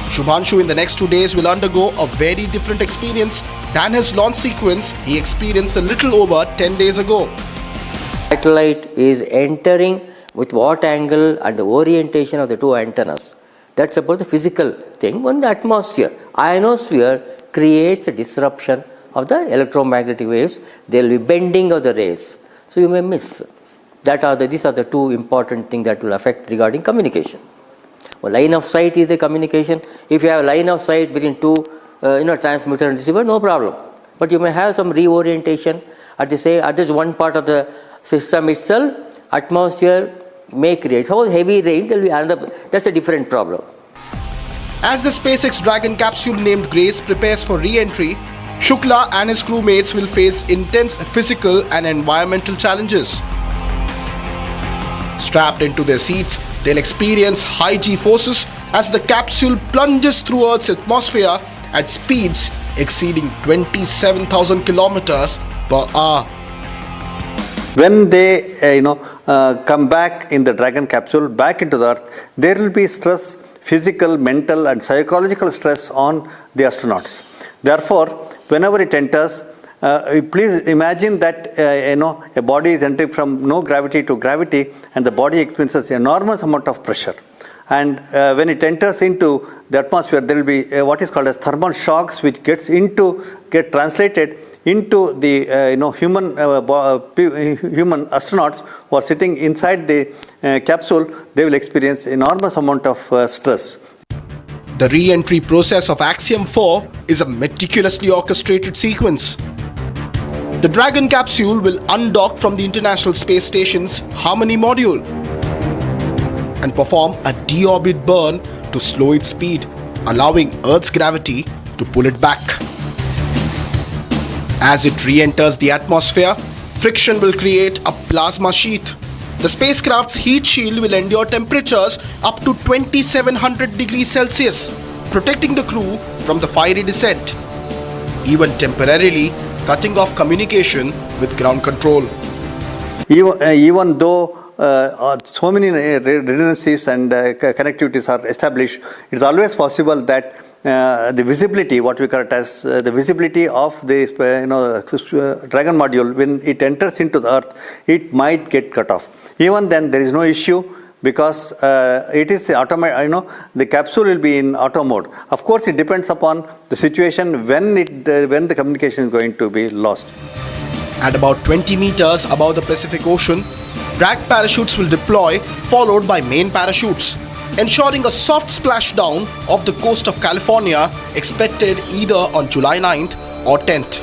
Shubhanshu in the next 2 days will undergo a very different experience than his launch sequence he experienced a little over 10 days ago. Satellite is entering with what angle and the orientation of the two antennas. That's about the physical thing. When the atmosphere, ionosphere creates a disruption of the electromagnetic waves, there will be bending of the rays. So you may miss. These are the two important things that will affect regarding communication. Well, line of sight is the communication. If you have a line of sight between two transmitter and receiver, no problem. But you may have some reorientation at this one part of the system itself. Atmosphere may create. So heavy rain, there will be another. That's a different problem. As the SpaceX Dragon capsule named Grace prepares for re-entry, Shukla and his crewmates will face intense physical and environmental challenges. Strapped into their seats, they'll experience high G-forces as the capsule plunges through Earth's atmosphere at speeds exceeding 27,000 kilometers per hour. When they come back in the Dragon capsule back into the Earth, there will be stress, physical, mental and psychological stress on the astronauts. Therefore, whenever it enters, please imagine that a body is entering from no gravity to gravity, and the body experiences enormous amount of pressure. And when it enters into the atmosphere, there will be what is called as thermal shocks, which get translated into the human astronauts who are sitting inside the capsule. They will experience enormous amount of stress. The re-entry process of Axiom 4 is a meticulously orchestrated sequence. The Dragon capsule will undock from the International Space Station's Harmony module and perform a deorbit burn to slow its speed, allowing Earth's gravity to pull it back. As it re-enters the atmosphere, friction will create a plasma sheath. The spacecraft's heat shield will endure temperatures up to 2700 degrees Celsius, protecting the crew from the fiery descent, even temporarily cutting off communication with ground control. Even though so many redundancies and connectivities are established, it's always possible that the visibility, what we call it as the visibility of the Dragon module, when it enters into the Earth, it might get cut off. Even then, there is no issue, because it is the capsule will be in auto mode. Of course, it depends upon the situation when the communication is going to be lost. At about 20 meters above the Pacific Ocean, drag parachutes will deploy, followed by main parachutes, ensuring a soft splashdown off the coast of California, expected either on July 9th or 10th.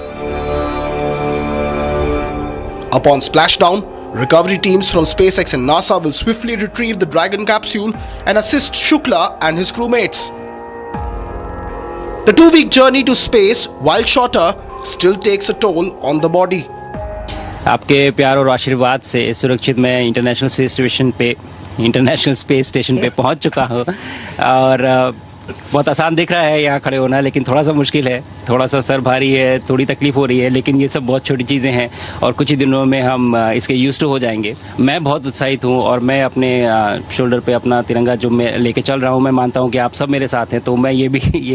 Upon splashdown, recovery teams from SpaceX and NASA will swiftly retrieve the Dragon capsule and assist Shukla and his crewmates. The 2-week journey to space, while shorter, still takes a toll on the body. आपके प्यार और आशीर्वाद से सुरक्षित मैं international space station पे पहुंच चुका हूं, और बहुत आसान दिख रहा है यहाँ खड़े होना, लेकिन थोड़ा सा मुश्किल है, थोड़ा सा सर भारी है, थोड़ी तकलीफ हो रही है, लेकिन ये सब बहुत छोटी चीज़ें हैं और कुछ ही दिनों में हम इसके यूज्ड टू हो जाएंगे। मैं बहुत उत्साहित हूँ और मैं अपने शोल्डर पे अपना तिरंगा जो मैं लेके चल रहा हूँ, मैं मानता हूँ कि आप सब मेरे साथ हैं, तो मैं ये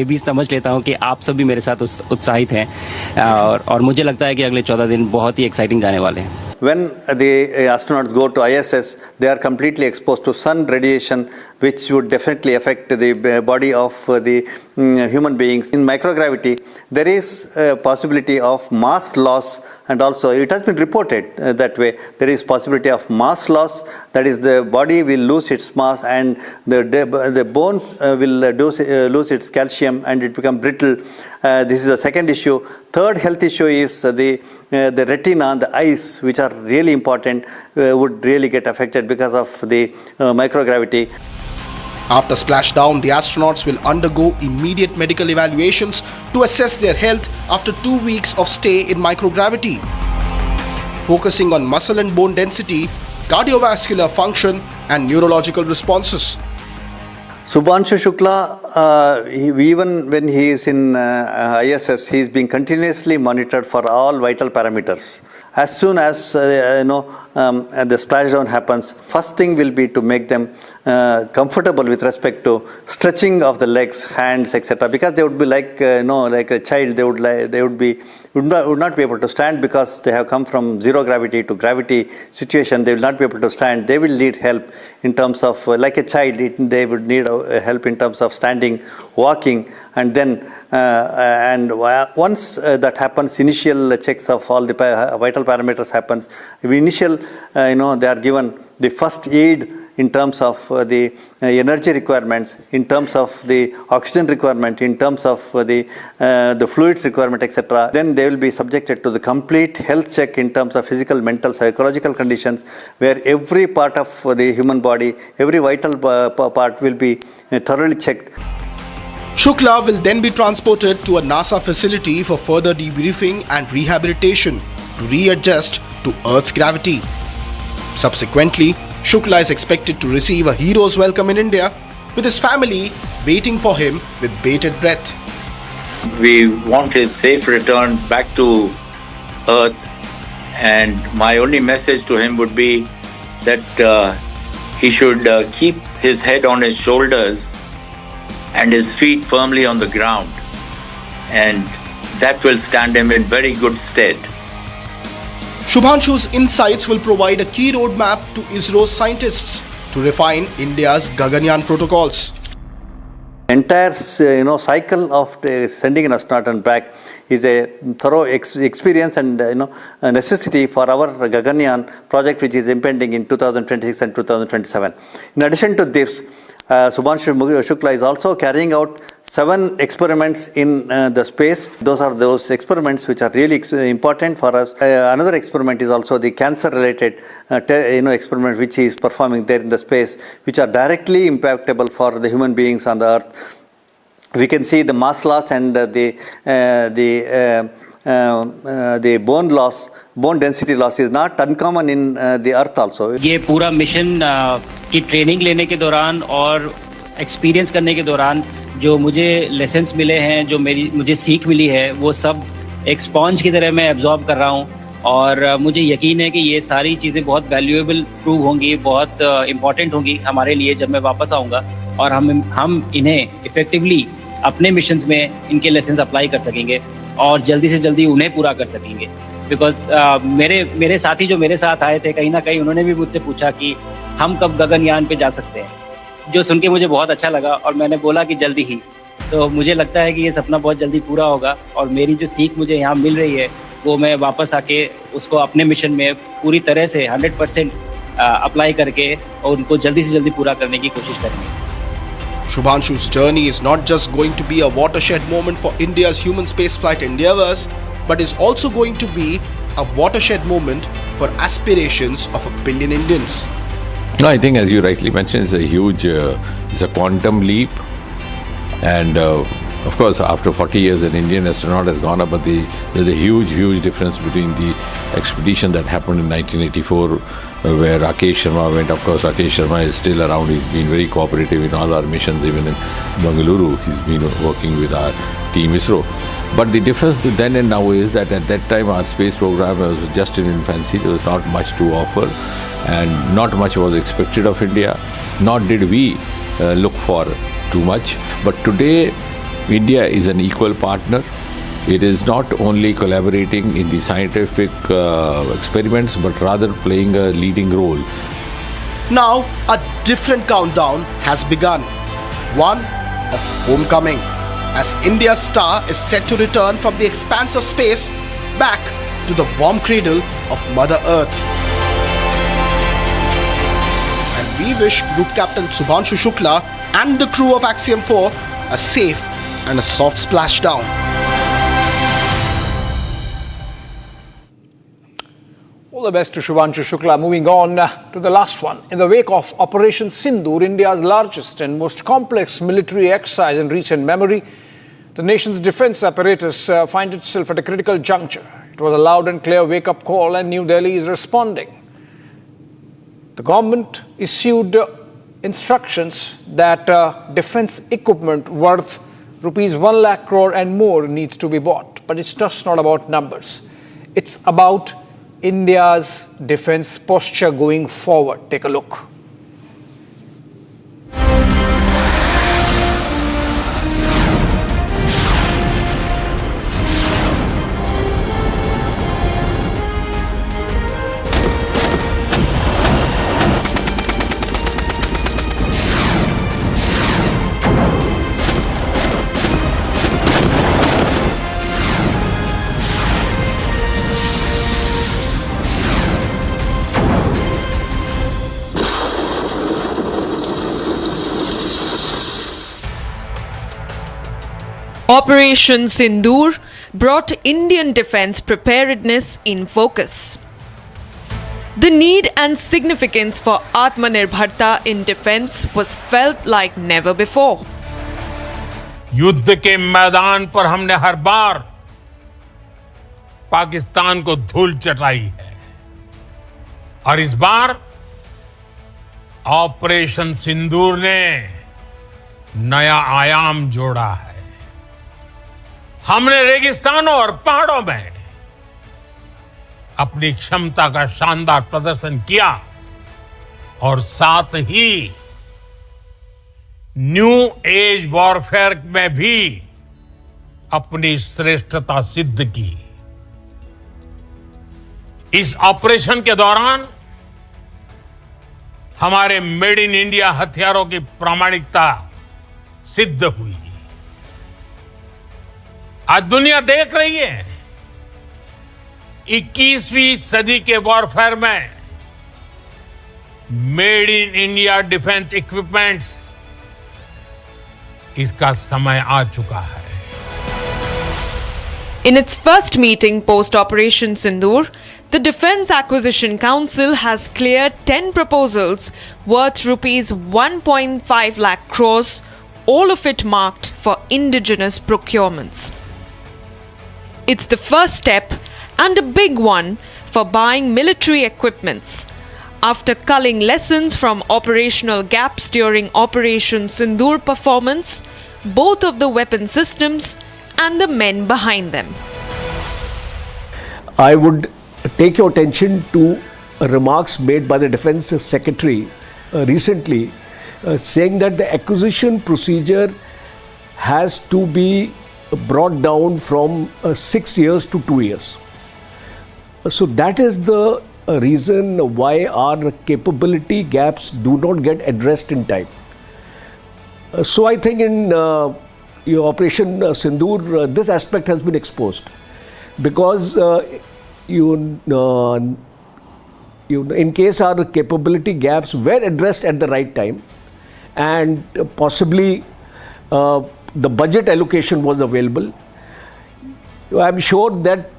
भी समझ लेता हूँ कि आप सब भी मेरे साथ उत्साहित हैं, और मुझे लगता है कि अगले 14 दिन बहुत ही एक्साइटिंग जाने वाले हैं। When the astronauts go to ISS, they are completely exposed to sun radiation, which would definitely affect the body of the human beings. In microgravity, there is a possibility of mass loss, and also it has been reported that way. There is possibility of mass loss, that is, the body will lose its mass and the bone will lose its calcium and it become brittle. This is the second issue. Third health issue is the retina, the eyes, which are really important, would really get affected because of the microgravity. After splashdown, the astronauts will undergo immediate medical evaluations to assess their health after 2 weeks of stay in microgravity, focusing on muscle and bone density, cardiovascular function, and neurological responses. Shubhanshu Shukla, even when he is in ISS, he is being continuously monitored for all vital parameters. As soon as the splashdown happens, first thing will be to make them comfortable with respect to stretching of the legs, hands, etc. Because they would be like like a child. They would not be able to stand because they have come from zero gravity to gravity situation. They will not be able to stand. They will need help in terms of like a child. They would need help in terms of standing, walking, and then once that happens, initial checks of all the vital parameters happens. Initial, they are given the first aid in terms of the energy requirements, in terms of the oxygen requirement, in terms of the fluids requirement, etc. Then they will be subjected to the complete health check in terms of physical, mental, psychological conditions, where every part of the human body, every vital part will be thoroughly checked. Shukla will then be transported to a NASA facility for further debriefing and rehabilitation to readjust to Earth's gravity. Subsequently, Shukla is expected to receive a hero's welcome in India, with his family waiting for him with bated breath. We want his safe return back to Earth, and my only message to him would be that he should keep his head on his shoulders and his feet firmly on the ground, and that will stand him in very good stead. Shubhanshu's insights will provide a key roadmap to ISRO's scientists to refine India's Gaganyan protocols. Entire cycle of sending an astronaut and back is a thorough experience and a necessity for our Gaganyan project, which is impending in 2026 and 2027. In addition to this, Shubhanshu Shukla is also carrying out 7 experiments in the space. Those are those experiments which are really important for us. Another experiment is also the cancer-related experiment which he is performing there in the space, which are directly impactable for the human beings on the Earth. We can see the mass loss and the bone loss, bone density loss is not uncommon in the Earth also. ये पूरा mission की training लेने के दौरान और experience करने के दौरान जो मुझे लेसन्स मिले हैं, जो मुझे सीख मिली है, वो सब एक स्पॉन्ज की तरह मैं एब्जॉर्ब कर रहा हूँ और मुझे यकीन है कि ये सारी चीज़ें बहुत वैल्यूएबल प्रूव होंगी, बहुत इम्पॉर्टेंट होंगी हमारे लिए जब मैं वापस आऊँगा और हम इन्हें इफेक्टिवली अपने मिशंस में इनके लेसन्स अप्लाई कर सकेंगे और जल्दी से जल्दी उन्हें पूरा कर सकेंगे। बिकॉज मेरे साथी जो मेरे साथ आए थे, कहीं ना कहीं उन्होंने भी मुझसे पूछा कि हम कब गगनयान पे जा सकते हैं, जो सुन के मुझे बहुत अच्छा लगा और मैंने बोला कि जल्दी ही। तो मुझे लगता है कि ये सपना बहुत जल्दी पूरा होगा और मेरी जो सीख मुझे यहाँ मिल रही है वो मैं वापस आके उसको अपने मिशन में पूरी तरह से 100% अप्लाई करके और उनको जल्दी से जल्दी पूरा करने की कोशिश करेंगे। Shubhanshu's journey is not just going to be a watershed moment for India's human spaceflight endeavors, but is also going to be a watershed moment for aspirations of 1 billion Indians. No, I think as you rightly mentioned, it's a huge, it's a quantum leap. And of course, after 40 years, an Indian astronaut has gone up, but there's a huge difference between the expedition that happened in 1984, where Rakesh Sharma went. Of course, Rakesh Sharma is still around. He's been very cooperative in all our missions, even in Bengaluru. He's been working with our team ISRO. But the difference then and now is that at that time our space program was just in infancy. There was not much to offer and not much was expected of India, nor did we look for too much. But today, India is an equal partner. It is not only collaborating in the scientific experiments, but rather playing a leading role. Now, a different countdown has begun. One of homecoming, as India's star is set to return from the expanse of space back to the warm cradle of Mother Earth. And we wish Group Captain Shubhanshu Shukla and the crew of Axiom 4 a safe and a soft splashdown. All the best to Shubhanshu Shukla. Moving on to the last one. In the wake of Operation Sindoor, India's largest and most complex military exercise in recent memory, the nation's defense apparatus finds itself at a critical juncture. It was a loud and clear wake-up call and New Delhi is responding. The government issued instructions that defense equipment worth rupees 1 lakh crore and more needs to be bought. But it's just not about numbers. It's about India's defense posture going forward. Take a look. Operation Sindoor brought Indian defense preparedness in focus. The need and significance for Atmanirbharta in defense was felt like never before. युद्ध के मैदान पर हमने हर बार पाकिस्तान को धूल चटाई है और इस बार ऑपरेशन सिंदूर ने नया आयाम जोड़ा है। हमने रेगिस्तानों और पहाड़ों में अपनी क्षमता का शानदार प्रदर्शन किया और साथ ही न्यू एज वॉरफेयर में भी अपनी श्रेष्ठता सिद्ध की। इस ऑपरेशन के दौरान हमारे मेड इन इंडिया हथियारों की प्रामाणिकता सिद्ध हुई। आज दुनिया देख रही है 21वीं सदी के वॉरफेयर में made in India defence equipments, इसका समय आ चुका है। In its first meeting post-Operation Sindoor, the Defence Acquisition Council has cleared 10 proposals worth rupees 1.5 lakh crores, all of it marked for indigenous procurements. It's the first step and a big one for buying military equipments. After culling lessons from operational gaps during Operation Sindoor performance, both of the weapon systems and the men behind them. I would take your attention to remarks made by the Defence Secretary recently saying that the acquisition procedure has to be brought down from 6 years to 2 years. So that is the reason why our capability gaps do not get addressed in time. So I think in your Operation Sindoor, this aspect has been exposed because in case our capability gaps were addressed at the right time and possibly the budget allocation was available, I'm sure that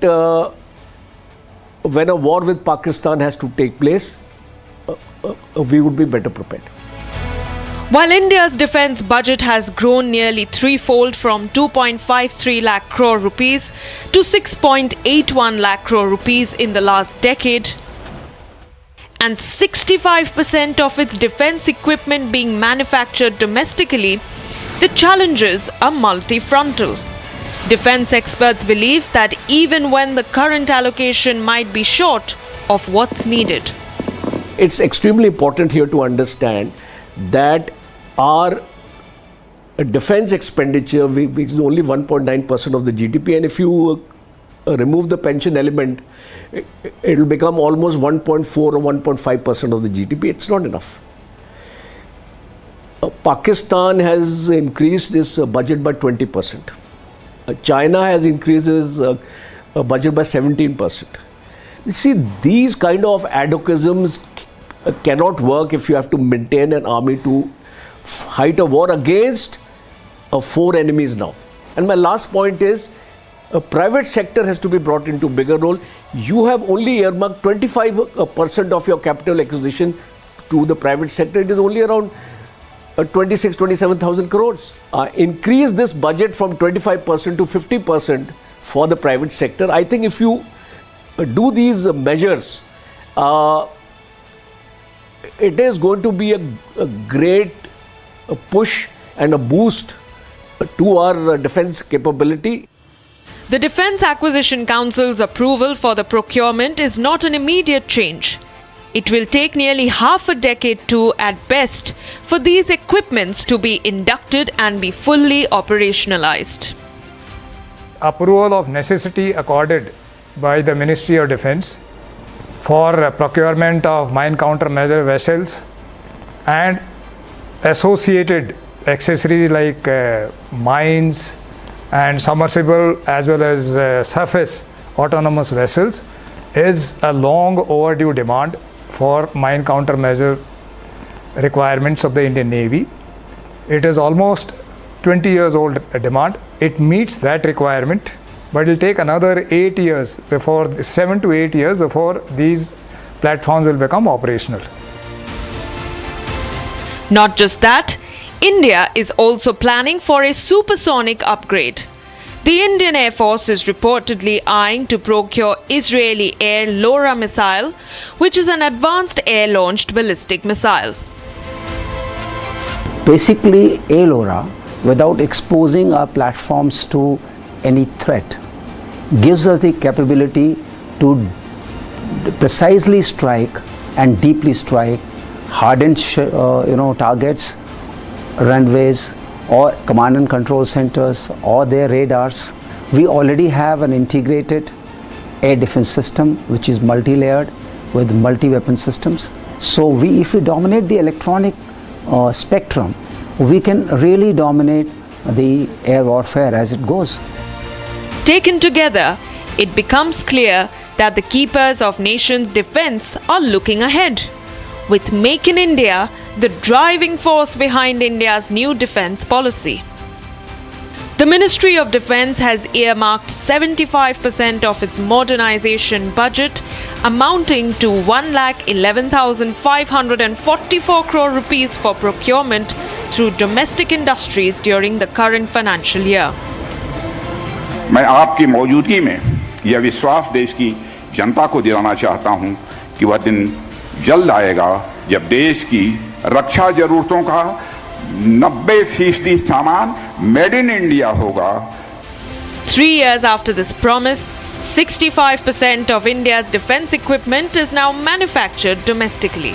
when a war with Pakistan has to take place, we would be better prepared. While India's defence budget has grown nearly threefold from 2.53 lakh crore rupees to 6.81 lakh crore rupees in the last decade, and 65% of its defence equipment being manufactured domestically, the challenges are multi-frontal. Defence experts believe that even when the current allocation might be short of what's needed, it's extremely important here to understand that our defence expenditure, which is only 1.9% of the GDP, and if you remove the pension element, it will become almost 1.4 or 1.5% of the GDP. It's not enough. Pakistan has increased its budget by 20%. China has increased its budget by 17%. You see, these kind of advocisms cannot work if you have to maintain an army to fight a war against 4 enemies now. And my last point is, a private sector has to be brought into a bigger role. You have only earmarked 25% of your capital acquisition to the private sector. It is only around 27,000 crores. Increase this budget from 25% to 50% for the private sector. I think if you do these measures, it is going to be a great push and a boost to our defense capability. The Defence Acquisition Council's approval for the procurement is not an immediate change. It will take nearly half a decade to, at best, for these equipments to be inducted and be fully operationalized. Approval of necessity accorded by the Ministry of Defence for procurement of mine countermeasure vessels and associated accessories like mines and submersible as well as surface autonomous vessels is a long overdue demand for mine countermeasure requirements of the Indian Navy. It is almost 20 years old demand. It meets that requirement, but it will take another 7 to 8 years before these platforms will become operational. Not just that, India is also planning for a supersonic upgrade. The Indian Air Force is reportedly eyeing to procure Israeli Air LoRa missile, which is an advanced air-launched ballistic missile. Basically, LoRa, without exposing our platforms to any threat, gives us the capability to precisely strike and deeply strike hardened targets, runways or command and control centers or their radars. We already have an integrated air defense system which is multi-layered with multi-weapon systems. So if we dominate the electronic spectrum, we can really dominate the air warfare as it goes. Taken together, it becomes clear that the keepers of nation's defense are looking ahead, with Make in India the driving force behind India's new defense policy. The Ministry of Defense has earmarked 75% of its modernization budget, amounting to 1,11,544 crore rupees for procurement through domestic industries during the current financial year. मैं आपकी मौजूदगी में यह विश्वास देश की जनता को दिलाना चाहता हूं कि वह दिन जल्द आएगा जब देश की रक्षा जरूरतों का 90% सामान मेड इन इंडिया होगा. 3 years after this promise, 65% of India's defense equipment is now manufactured domestically.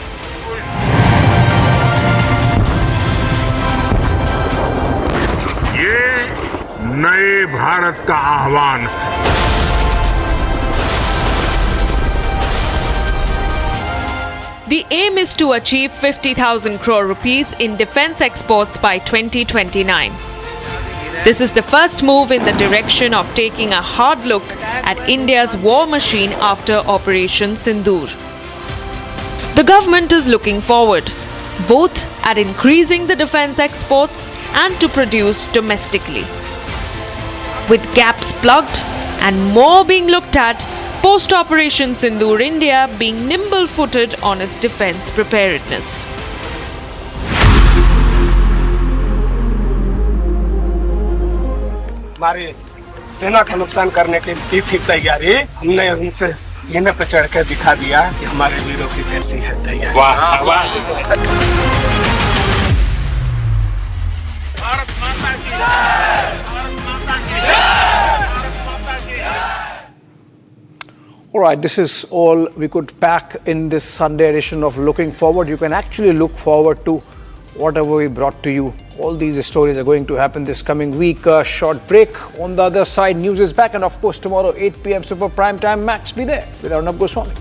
ये नए भारत का आह्वान. The aim is to achieve 50,000 crore rupees in defense exports by 2029. This is the first move in the direction of taking a hard look at India's war machine after Operation Sindoor. The government is looking forward, both at increasing the defense exports and to produce domestically. With gaps plugged and more being looked at, post-Operation Sindoor India being nimble-footed on its defense preparedness. हमारी सेना का नुकसान करने की थी तैयारी. हमने उनसे सीने पर चढ़कर दिखा दिया कि हमारे वीरों की कैसी है तैयारी. वाह वाह. All right, this is all we could pack in this Sunday edition of Looking Forward. You can actually look forward to whatever we brought to you. All these stories are going to happen this coming week. A short break. On the other side, news is back. And of course, tomorrow, 8 p.m. Super Prime Time. Max, be there with Arnab Goswami.